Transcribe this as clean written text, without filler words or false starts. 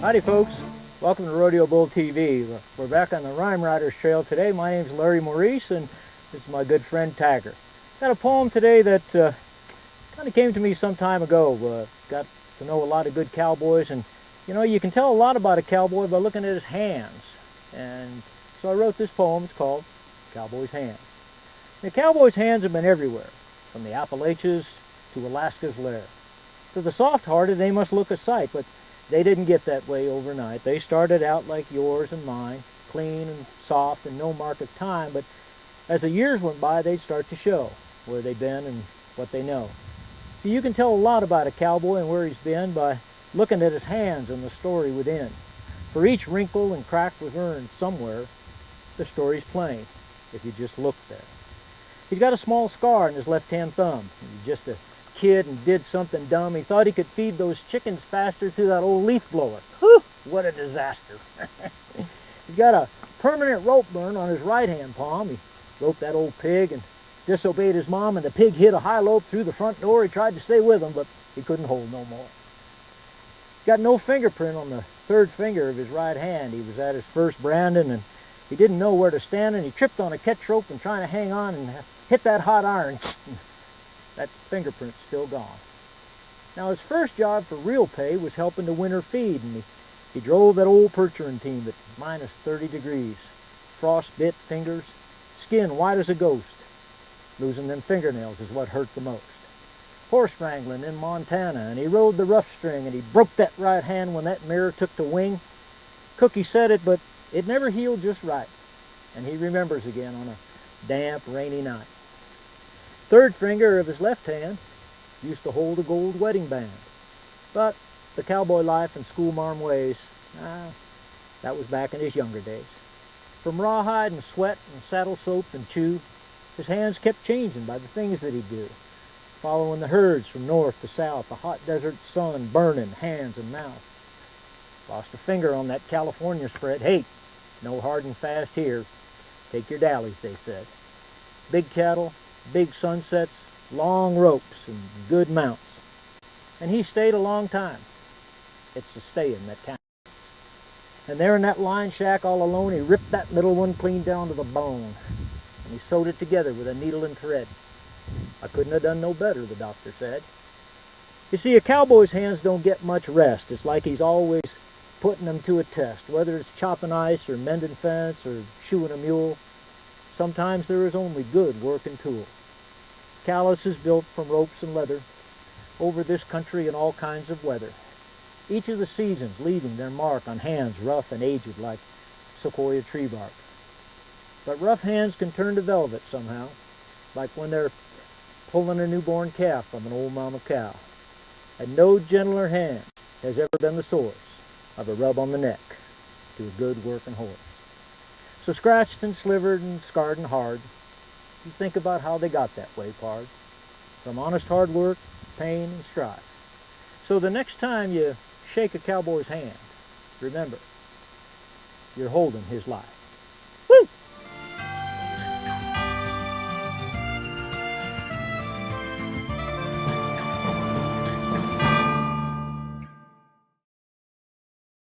Howdy folks, welcome to Rodeo Bull TV. We're back on the Rhyme Riders Trail today. My name's Larry Maurice and this is my good friend Tagger. Got a poem today that kind of came to me some time ago. Got to know a lot of good cowboys, and you know, you can tell a lot about a cowboy by looking at his hands. And so I wrote this poem. It's called Cowboys Hands. The cowboys' hands have been everywhere, from the Appalachians to Alaska's lair. To the soft-hearted, they must look a sight, but they didn't get that way overnight. They started out like yours and mine, clean and soft and no mark of time, but as the years went by, they'd start to show where they've been and what they know. So you can tell a lot about a cowboy and where he's been by looking at his hands and the story within. For each wrinkle and crack was earned somewhere, the story's plain, if you just look there. He's got a small scar on his left-hand thumb. He's just a kid and did something dumb. He thought he could feed those chickens faster through that old leaf blower. Whew, what a disaster. He's got a permanent rope burn on his right-hand palm. He roped that old pig and disobeyed his mom, and the pig hit a high lope through the front door. He tried to stay with him, but he couldn't hold no more. Got no fingerprint on the third finger of his right hand. He was at his first branding, and he didn't know where to stand, and he tripped on a catch rope and trying to hang on and hit that hot iron. That fingerprint's still gone. Now his first job for real pay was helping the winter feed, and he drove that old percheron team at minus 30 degrees. Frost-bit fingers, skin white as a ghost. Losing them fingernails is what hurt the most. Horse wrangling in Montana, and he rode the rough string, and he broke that right hand when that mare took to wing. Cookie said it, but it never healed just right, and he remembers again on a damp, rainy night. Third finger of his left hand used to hold a gold wedding band. But the cowboy life and schoolmarm ways, that was back in his younger days. From rawhide and sweat and saddle soap and chew, his hands kept changing by the things that he'd do. Following the herds from north to south, the hot desert sun burning hands and mouth. Lost a finger on that California spread. Hey, no hard and fast here. Take your dallies, they said. Big cattle, big sunsets, long ropes, and good mounts. And he stayed a long time. It's the staying that counts. And there in that line shack all alone, he ripped that middle one clean down to the bone. And he sewed it together with a needle and thread. I couldn't have done no better, the doctor said. You see, a cowboy's hands don't get much rest. It's like he's always putting them to a test, whether it's chopping ice or mending fence or shoeing a mule. Sometimes there is only good working tool. Calluses built from ropes and leather over this country in all kinds of weather. Each of the seasons leaving their mark on hands rough and aged like sequoia tree bark. But rough hands can turn to velvet somehow, like when they're pulling a newborn calf from an old mama cow. And no gentler hand has ever been the source of a rub on the neck to a good working horse. So scratched and slivered and scarred and hard, you think about how they got that way, pard. From honest hard work, pain, and strife. So the next time you shake a cowboy's hand, remember, you're holding his life.